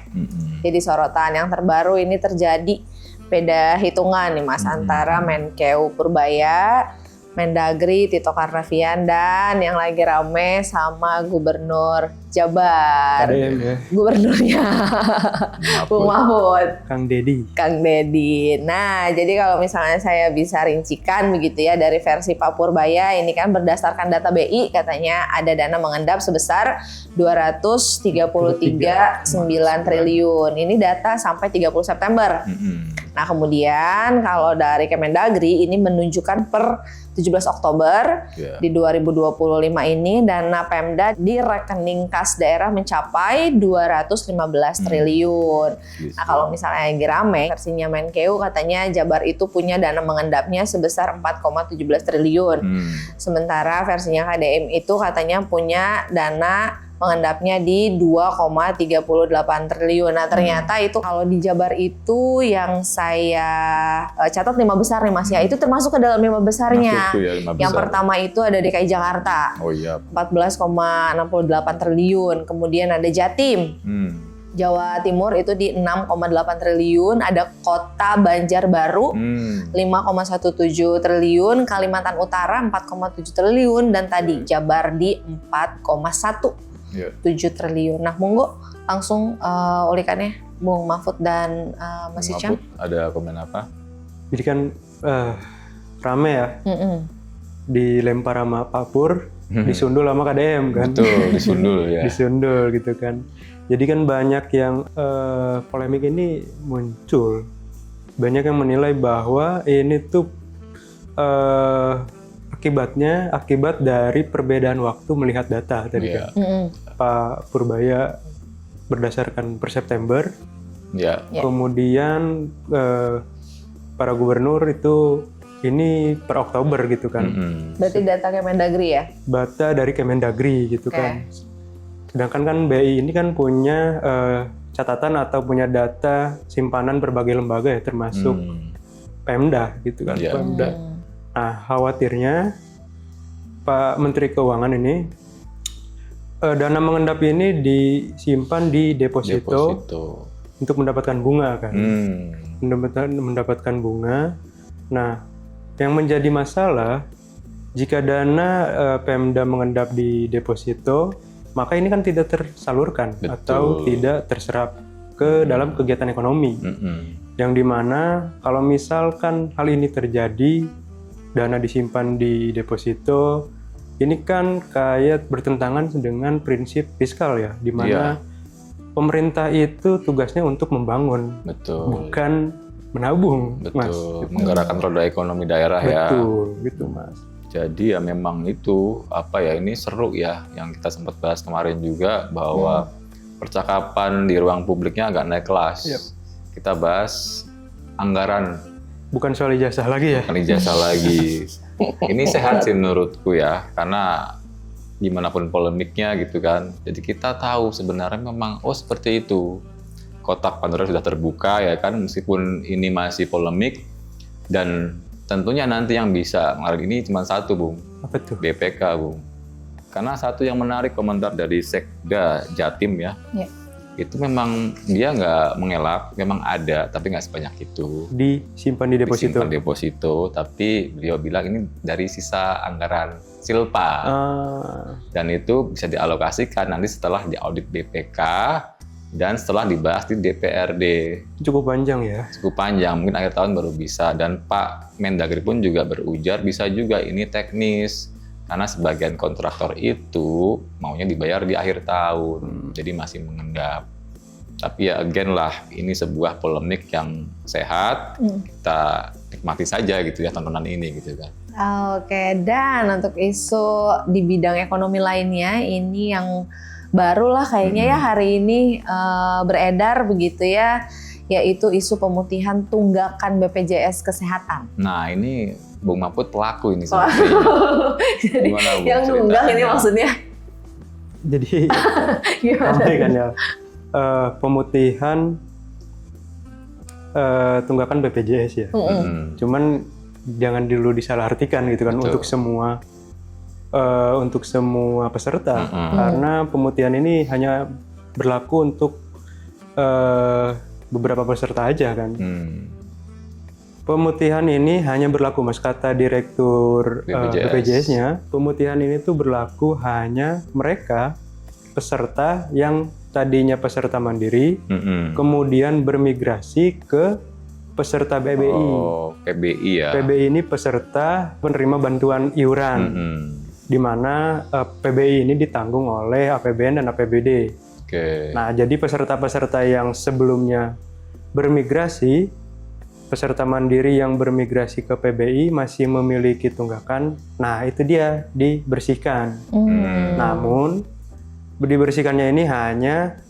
Jadi sorotan yang terbaru ini terjadi beda hitungan nih Mas antara Menkeu Purbaya, Mendagri Tito Karnavian, dan yang lagi rame sama Gubernur Jabar. Gubernurnya Bung Mahfud. Kang Dedi. Nah, jadi kalau misalnya saya bisa rincikan begitu ya dari versi Pak Purbaya, ini kan berdasarkan data BI katanya ada dana mengendap sebesar 233,9 triliun. Ini data sampai 30 September. Nah, kemudian kalau dari Kemendagri ini menunjukkan per 17 Oktober di 2025 ini dana Pemda di rekening kas daerah mencapai 215 triliun. Nah, kalau misalnya yang rame versinya Menkeu katanya Jabar itu punya dana mengendapnya sebesar 4,17 triliun. Sementara versinya KDM itu katanya punya dana mengendapnya di 2,38 triliun. Nah, ternyata itu kalau di Jabar itu yang saya catat 5 besar nih Mas ya. Itu termasuk ke dalam 5 besarnya. Yang pertama itu ada DKI Jakarta. 14,68 triliun. Kemudian ada Jatim. Jawa Timur itu di 6,8 triliun, ada Kota Banjarbaru 5,17 triliun, Kalimantan Utara 4,7 triliun, dan tadi Jabar di 4,17 triliun. Nah, monggo langsung ulikannya Bung Mahfud dan Mas Icang. Ada komen apa? Jadi kan rame ya, dilempar sama Pak Pur, disundul sama KDM kan. Betul, disundul ya. Disundul gitu kan. Jadi kan banyak yang polemik ini muncul, banyak yang menilai bahwa ini tuh akibat dari perbedaan waktu melihat data tadi kan. Pak Purbaya berdasarkan per September, kemudian para gubernur itu ini per Oktober gitu kan. Berarti data Kemendagri ya? Data dari Kemendagri gitu kan. Sedangkan kan BI ini kan punya catatan atau punya data simpanan berbagai lembaga ya, termasuk Pemda gitu kan. Pemda. Nah, khawatirnya Pak Menteri Keuangan ini dana mengendap ini disimpan di deposito untuk mendapatkan bunga kan. Mendapatkan bunga. Nah, yang menjadi masalah jika dana Pemda mengendap di deposito, maka ini kan tidak tersalurkan atau tidak terserap ke dalam kegiatan ekonomi. Yang dimana kalau misalkan hal ini terjadi, dana disimpan di deposito, ini kan kayak bertentangan dengan prinsip fiskal ya, dimana pemerintah itu tugasnya untuk membangun, bukan menabung, betul, Mas. menggerakkan roda ekonomi daerah ya. Betul, gitu Mas. Jadi ya memang itu ini seru ya yang kita sempat bahas kemarin juga bahwa percakapan di ruang publiknya agak naik kelas. Yep. Kita bahas anggaran. Bukan soal ijazah lagi ya? Bukan ijazah lagi. Ini sehat sih menurutku ya, karena gimana pun polemiknya gitu kan. Jadi kita tahu sebenarnya memang seperti itu. Kotak Pandora sudah terbuka ya kan, meskipun ini masih polemik dan tentunya nanti yang bisa ngelar ini cuma satu, Bung. Apa tuh? BPK, Bung. Karena satu yang menarik komentar dari Sekda Jatim ya. Itu memang dia nggak mengelak, memang ada, tapi nggak sebanyak itu. Disimpan di deposito? Disimpan deposito, tapi beliau bilang ini dari sisa anggaran Silpa. Dan itu bisa dialokasikan nanti setelah diaudit BPK dan setelah dibahas di DPRD. Cukup panjang ya? Cukup panjang, mungkin akhir tahun baru bisa. Dan Pak Mendagri pun juga berujar, bisa juga ini teknis. Karena sebagian kontraktor itu maunya dibayar di akhir tahun, jadi masih mengendap. Tapi ya again lah, ini sebuah polemik yang sehat, kita nikmati saja gitu ya tontonan ini gitu kan. Oke, dan untuk isu di bidang ekonomi lainnya, ini yang baru lah kayaknya ya hari ini beredar begitu ya, yaitu isu pemutihan tunggakan BPJS Kesehatan. Nah ini Bung Mahfud pelaku ini sebenarnya. Jadi gimana, Bung, yang nunggak ini maksudnya? Jadi sampai kan ya pemutihan tunggakan BPJS ya. Cuman jangan dulu disalahartikan gitu kan. Betul. Untuk semua peserta, karena pemutihan ini hanya berlaku untuk beberapa peserta aja kan. Pemutihan ini hanya berlaku, Mas, kata Direktur BPJS-nya, pemutihan ini tuh berlaku hanya mereka peserta yang tadinya peserta mandiri, kemudian bermigrasi ke peserta PBI. Oh, PBI ya. PBI ini peserta penerima bantuan iuran, di mana PBI ini ditanggung oleh APBN dan APBD. Nah, jadi peserta-peserta yang sebelumnya bermigrasi, peserta mandiri yang bermigrasi ke PBI masih memiliki tunggakan, nah itu dia dibersihkan. Namun dibersihkannya ini hanya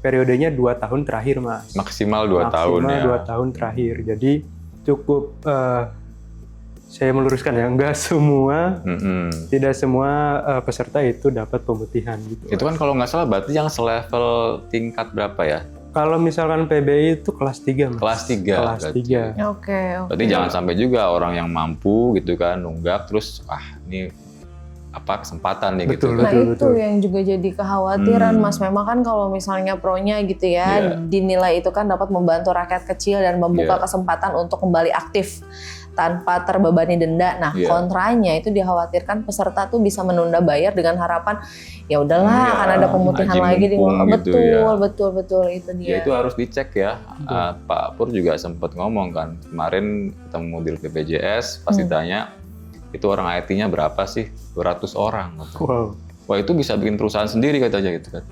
periodenya 2 tahun terakhir, Mas. Maksimal 2 tahun ya. Maksimal 2 tahun terakhir. Jadi cukup saya meluruskan ya, tidak semua peserta itu dapat pemutihan gitu. Itu kan kalau nggak salah berarti yang selevel tingkat berapa ya? Kalau misalkan PBI itu kelas 3, Mas. Kelas 3. Kelas 3. Oke. Berarti jangan sampai juga orang yang mampu gitu kan nunggak terus ini kesempatan nih gitu. Nah itu yang juga jadi kekhawatiran, Mas. Memang kan kalau misalnya pronya gitu ya, dinilai itu kan dapat membantu rakyat kecil dan membuka kesempatan untuk kembali aktif tanpa terbebani denda. Nah, kontranya itu dikhawatirkan peserta tuh bisa menunda bayar dengan harapan ya udahlah akan ada pemutihan lagi di gitu betul itu dia. Ya itu harus dicek ya. Pak Pur juga sempat ngomong kan kemarin ketemu di BPJS pasti tanya itu orang IT-nya berapa sih? 200 orang. Wow. Wah itu bisa bikin perusahaan sendiri katanya gitu kan.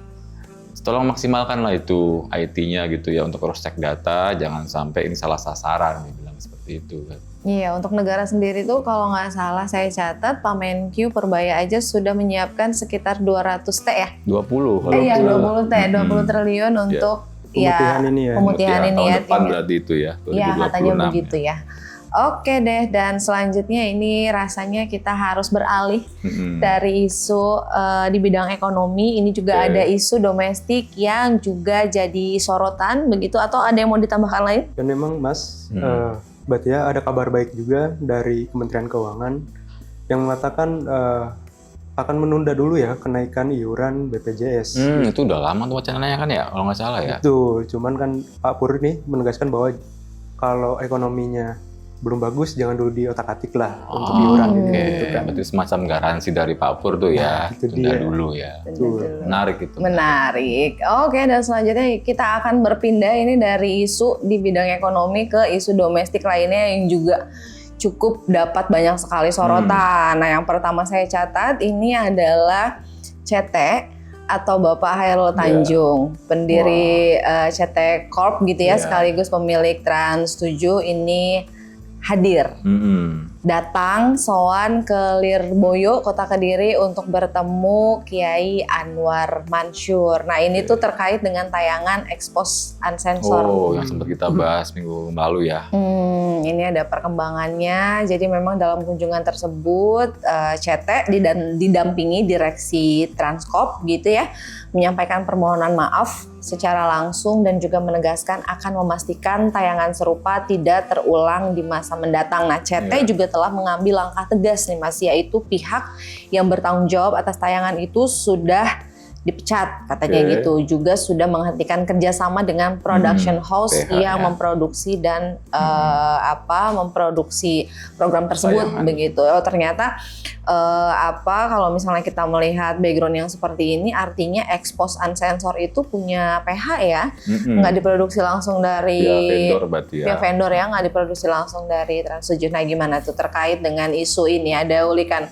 Tolong maksimalkanlah itu IT-nya gitu ya untuk cross check data, jangan sampai ini salah sasaran, dia bilang seperti itu kan. Iya, untuk negara sendiri tuh kalau nggak salah saya catat Pak Menkyu Perbaya aja sudah menyiapkan sekitar 200 T ya? 20. Iya, 20 T, 20 triliun untuk pemutihan ini ya. Tahun depan berarti itu ya, 2026. Iya, katanya begitu ya. Oke deh, dan selanjutnya ini rasanya kita harus beralih dari isu di bidang ekonomi. Ini juga ada isu domestik yang juga jadi sorotan begitu, atau ada yang mau ditambahkan lain? Dan memang Mas, berarti ya ada kabar baik juga dari Kementerian Keuangan yang mengatakan akan menunda dulu ya kenaikan iuran BPJS. Itu udah lama tuh wacananya kan ya, kalau nggak salah ya. Betul, cuman kan Pak Pur nih menegaskan bahwa kalau ekonominya belum bagus, jangan dulu diotak-atik lah untuk iuran ini. Gitu kan. Berarti semacam garansi dari Pak Pur tuh ya, tunda dulu ya. Menarik itu. Menarik. Oke, dan selanjutnya kita akan berpindah ini dari isu di bidang ekonomi ke isu domestik lainnya yang juga cukup dapat banyak sekali sorotan. Nah, yang pertama saya catat ini adalah CT atau Bapak Hairul Tanjung, pendiri CT Corp gitu ya, sekaligus pemilik Trans 7 ini hadir. Datang sowan ke Lirboyo, Kota Kediri untuk bertemu Kiai Anwar Mansur. Nah ini tuh terkait dengan tayangan Expose Uncensored. Oh, yang sempat kita bahas minggu lalu ya. Ini ada perkembangannya. Jadi memang dalam kunjungan tersebut CT didampingi direksi Transcorp gitu ya, menyampaikan permohonan maaf secara langsung dan juga menegaskan akan memastikan tayangan serupa tidak terulang di masa mendatang. Nah, CT juga telah mengambil langkah tegas nih Mas, yaitu pihak yang bertanggung jawab atas tayangan itu sudah dipecat katanya gitu. Juga sudah menghentikan kerjasama dengan production house yang memproduksi dan memproduksi program tersebut begitu. Oh, ternyata kalau misalnya kita melihat background yang seperti ini, artinya Expose Uncensored itu punya PH ya, nggak diproduksi langsung dari pihak vendor ya, nggak diproduksi langsung dari Trans 7. Nah gimana tuh terkait dengan isu ini? Ada ulikan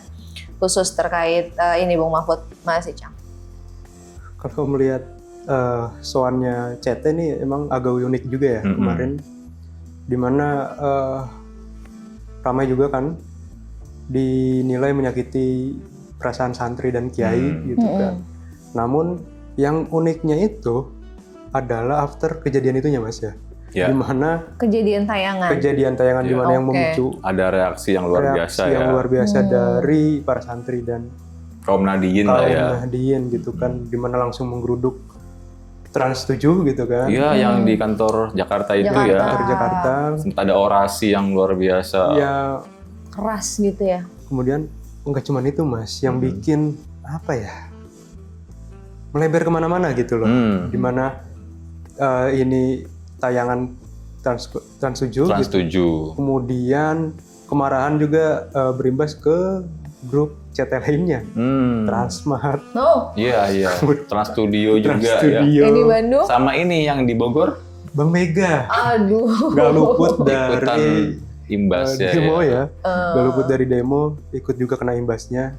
khusus terkait ini Bung Mahfud, Mas Icang? Kalau melihat soalnya CT ini emang agak unik juga ya kemarin, dimana ramai juga kan dinilai menyakiti perasaan santri dan kiai gitu kan. Namun yang uniknya itu adalah after kejadian itunya Mas ya. Dimana kejadian tayangan dimana yang memicu ada reaksi yang luar biasa dari para santri dan kaum Nahdien gitu kan, dimana langsung menggeruduk Trans 7 gitu kan. Iya, yang di kantor Jakarta itu ya. Kantor Jakarta. Sempat ada orasi yang luar biasa. Ya, keras gitu ya. Kemudian enggak cuma itu Mas, yang bikin melebar kemana-mana gitu loh. Dimana ini tayangan Trans 7 gitu. Kemudian kemarahan juga berimbas ke grup CT lainnya, Transmart. Iya. Trans Studio juga ya. Yang di Bandung. Sama ini yang di Bogor, Bang Mega. Aduh. Gak luput dari imbasnya demo ya. Gak luput dari demo, ikut juga kena imbasnya.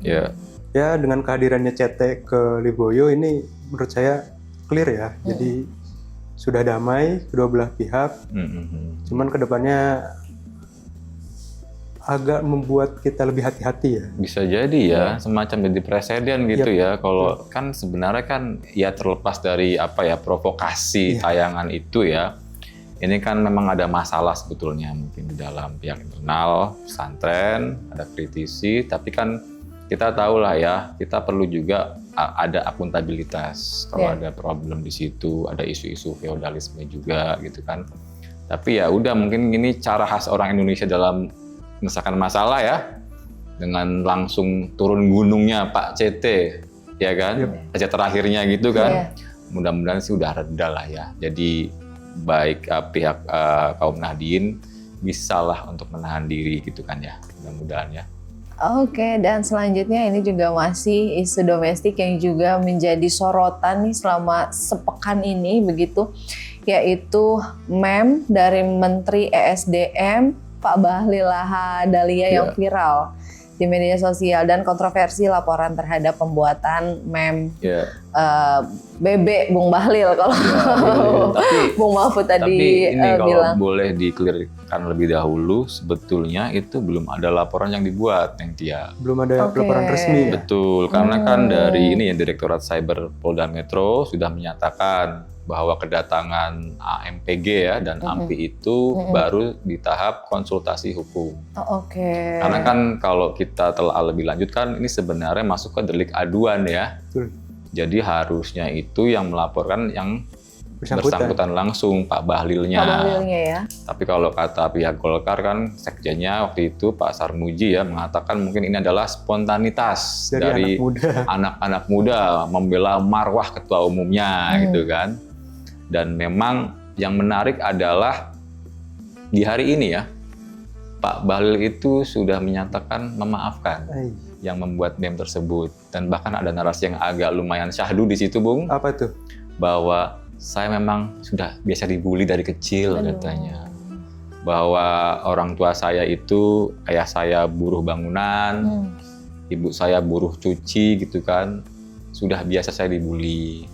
Ya dengan kehadirannya CT ke Lirboyo ini menurut saya clear ya. Jadi sudah damai kedua belah pihak. Cuman kedepannya agak membuat kita lebih hati-hati ya. Bisa jadi ya, semacam jadi presiden gitu ya. Kalau kan sebenarnya kan ya terlepas dari provokasi tayangan itu ya. Ini kan memang ada masalah sebetulnya mungkin di dalam pihak internal pesantren, ada kritisi, tapi kan kita tahu lah ya, kita perlu juga ada akuntabilitas. Kalau ada problem di situ, ada isu-isu feodalisme juga gitu kan. Tapi ya udah, mungkin ini cara khas orang Indonesia dalam menyelesaikan masalah ya, dengan langsung turun gunungnya Pak CT ya kan, aja terakhirnya gitu kan. Mudah-mudahan sih udah reda lah ya. Jadi baik pihak kaum Nahdien bisalah untuk menahan diri gitu kan ya, mudah-mudahan ya. Oke, dan selanjutnya ini juga masih isu domestik yang juga menjadi sorotan nih selama sepekan ini begitu, yaitu meme dari Menteri ESDM Pak Bahlil Lahadalia yang viral di media sosial dan kontroversi laporan terhadap pembuatan meme Bebek Bung Bahlil kalau Bung Mahfud tadi ini bilang. Kalau boleh dikelirkan lebih dahulu, sebetulnya itu belum ada laporan yang dibuat, Neng Tia. Belum ada laporan resmi ya? Betul, karena kan dari ini ya, Direktorat Cyber Polda Metro sudah menyatakan bahwa kedatangan AMPG ya dan AMPI itu baru di tahap konsultasi hukum. Karena kan kalau kita telah lebih lanjut kan ini sebenarnya masuk ke delik aduan ya. Jadi harusnya itu yang melaporkan yang bersangkutan langsung Pak Bahlilnya. Ya. Tapi kalau kata pihak Golkar kan sekjennya waktu itu Pak Sarmuji ya mengatakan mungkin ini adalah spontanitas dari anak-anak muda membela marwah ketua umumnya gitu kan. Dan memang yang menarik adalah di hari ini ya, Pak Bahlil itu sudah menyatakan memaafkan yang membuat meme tersebut. Dan bahkan ada narasi yang agak lumayan syahdu di situ, Bung. Apa tuh? Bahwa saya memang sudah biasa dibully dari kecil katanya. Bahwa orang tua saya itu, ayah saya buruh bangunan, ibu saya buruh cuci gitu kan. sudah biasa saya dibully.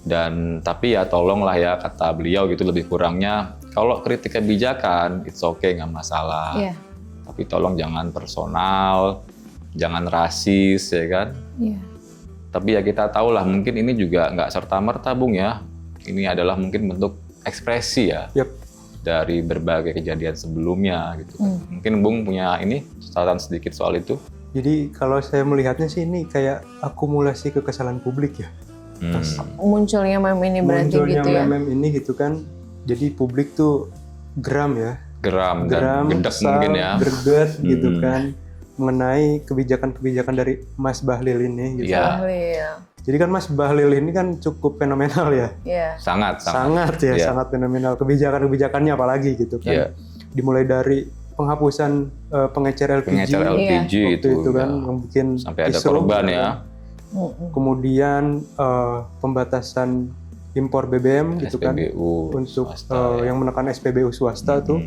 Dan tapi ya tolonglah ya, kata beliau gitu, lebih kurangnya kalau kritik kebijakan it's okay, nggak masalah. Iya. Tapi tolong jangan personal, jangan rasis ya kan. Iya. Tapi ya kita tahu lah, mungkin ini juga nggak serta-merta Bung ya. Ini adalah mungkin bentuk ekspresi ya. Yep. Dari berbagai kejadian sebelumnya gitu. Mungkin Bung punya ini catatan sedikit soal itu. Jadi kalau saya melihatnya sih ini kayak akumulasi kekesalan publik ya. Munculnya meme ini berarti gitu ya. Munculnya meme ini gitu kan. Jadi publik tuh geram ya. Geram dan gedek mungkin ya. Greget gitu kan. Mengenai kebijakan-kebijakan dari Mas Bahlil ini gitu. Iya. Jadi kan Mas Bahlil ini kan cukup fenomenal ya. Iya. Sangat Sangat fenomenal. Kebijakan-kebijakannya apalagi gitu kan. Iya. Dimulai dari penghapusan pengecer LPG. Itu kan yang bikin sampai ada korban ya. Kemudian pembatasan impor BBM gitu kan untuk swasta, yang menekan SPBU swasta tuh,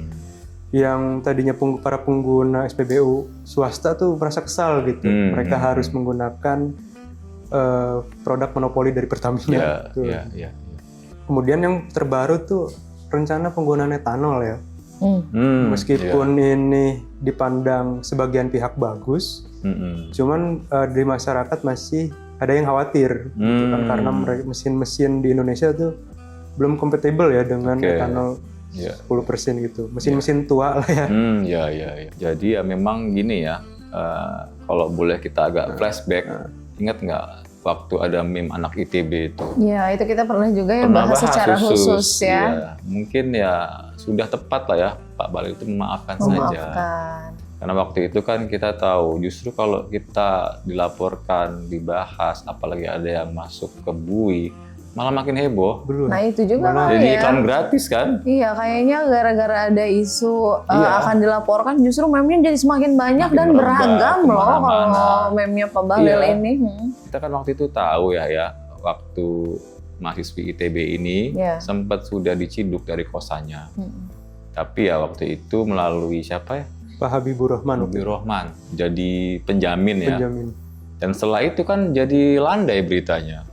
yang tadinya para pengguna SPBU swasta tuh merasa kesal gitu, mereka harus menggunakan produk monopoli dari Pertamina. Kemudian yang terbaru tuh rencana penggunaan etanol ya. Meskipun ini dipandang sebagian pihak bagus, cuman di masyarakat masih ada yang khawatir kan, karena mesin-mesin di Indonesia tuh belum kompatibel ya dengan etanol 10% gitu, mesin-mesin tua lah ya. Jadi ya memang gini ya, kalau boleh kita agak flashback, ingat nggak waktu ada meme anak ITB itu? Ya, itu kita pernah juga ya bahas secara khusus ya. Ya. Mungkin ya sudah tepat lah ya Pak Bahlil itu memaafkan saja. Karena waktu itu kan kita tahu justru kalau kita dilaporkan, dibahas, apalagi ada yang masuk ke bui, malah makin heboh. Nah itu juga kan jadi ya. iklan gratis kan? Iya, kayaknya gara-gara ada isu akan dilaporkan, justru meme-nya jadi semakin banyak dan beragam loh kalau meme-nya Pak Bahlil ini. Kita kan waktu itu tahu ya waktu mahasiswi ITB ini sempat sudah diciduk dari kosannya. Tapi ya waktu itu melalui siapa ya? Pak Habibur Rahman. Jadi penjamin ya. Dan setelah itu kan jadi landai beritanya.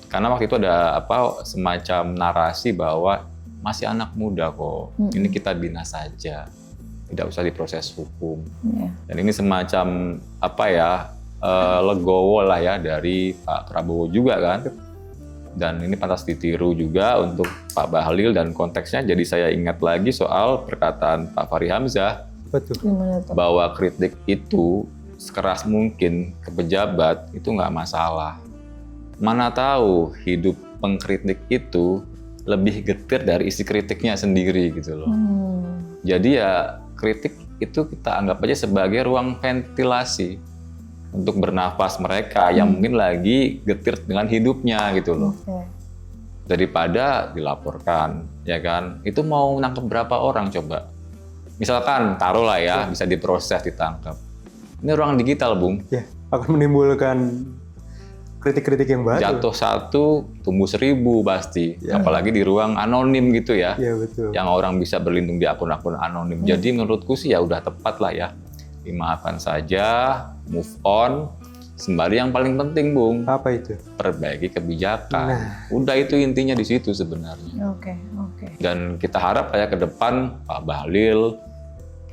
Karena waktu itu ada semacam narasi bahwa masih anak muda kok. Ini kita bina saja. Tidak usah diproses hukum. Dan ini semacam legowo lah ya dari Pak Prabowo juga kan. Dan ini pantas ditiru juga untuk Pak Bahlil, dan konteksnya jadi saya ingat lagi soal perkataan Pak Fahri Hamzah. Betul. Bahwa kritik itu sekeras mungkin ke pejabat itu nggak masalah. Mana tahu hidup pengkritik itu lebih getir dari isi kritiknya sendiri gitu loh. Jadi ya kritik itu kita anggap aja sebagai ruang ventilasi untuk bernafas mereka yang mungkin lagi getir dengan hidupnya gitu loh. Daripada dilaporkan, ya kan? Itu mau nangkep berapa orang coba? Misalkan taruhlah ya bisa diproses, ditangkap. Ini ruang digital, Bung. Ya, akan menimbulkan kritik-kritik yang baru. Jatuh 1, tumbuh 1000 pasti. Apalagi di ruang anonim gitu ya. Iya, betul. Yang orang bisa berlindung di akun-akun anonim. Jadi menurutku sih ya udah tepat lah ya. Dimaafkan saja, move on. Sembari yang paling penting, Bung. Apa itu? Perbaiki kebijakan. Udah itu intinya di situ sebenarnya. Oke. Dan kita harap ya ke depan Pak Bahlil,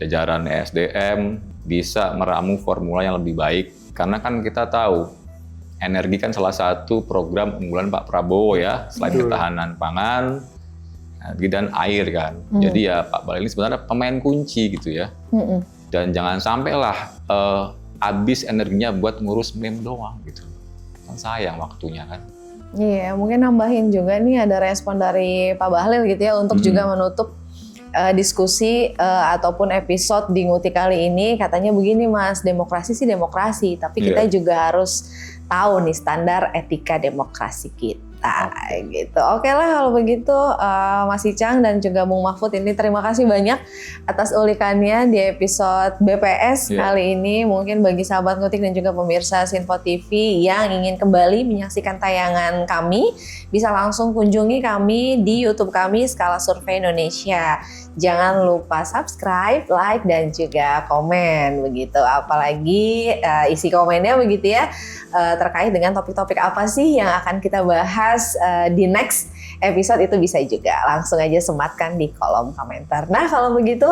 jajaran SDM bisa meramu formula yang lebih baik. Karena kan kita tahu energi kan salah satu program unggulan Pak Prabowo ya, selain ketahanan pangan, energi dan air kan. Jadi ya Pak Bahlil ini sebenarnya pemain kunci gitu ya. Dan jangan sampailah habis energinya buat ngurus meme doang gitu. Kan sayang waktunya kan. Iya, mungkin nambahin juga nih ada respon dari Pak Bahlil gitu ya untuk juga menutup diskusi ataupun episode di Nguti kali ini. Katanya begini Mas, demokrasi sih demokrasi, tapi kita juga harus tahu nih standar etika demokrasi kita. kita gitu. Oke lah kalau begitu Mas Icang dan juga Bung Mahfud ini terima kasih banyak atas ulikannya di episode BPS kali ini. Mungkin bagi sahabat Ngutik dan juga pemirsa Sinfo TV yang ingin kembali menyaksikan tayangan kami bisa langsung kunjungi kami di YouTube kami Skala Survei Indonesia. Jangan lupa subscribe, like dan juga komen begitu. Apalagi isi komennya begitu ya. Terkait dengan topik-topik apa sih yang akan kita bahas di next episode itu bisa juga langsung aja sematkan di kolom komentar. Nah kalau begitu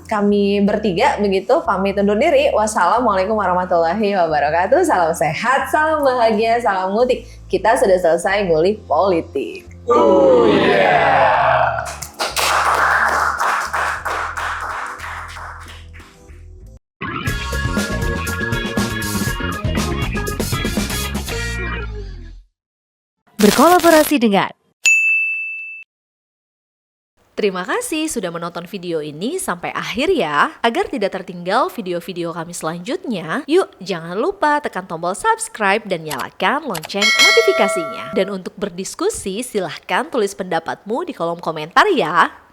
kami bertiga begitu pamit undur diri. Wassalamualaikum warahmatullahi wabarakatuh. Salam sehat, salam bahagia, salam ngutik. Kita sudah selesai ngulik politik. Oh yeah. Berkolaborasi dengan. Terima kasih sudah menonton video ini sampai akhir ya. Agar tidak tertinggal video-video kami selanjutnya, yuk jangan lupa tekan tombol subscribe dan nyalakan lonceng notifikasinya. Dan untuk berdiskusi silahkan tulis pendapatmu di kolom komentar ya.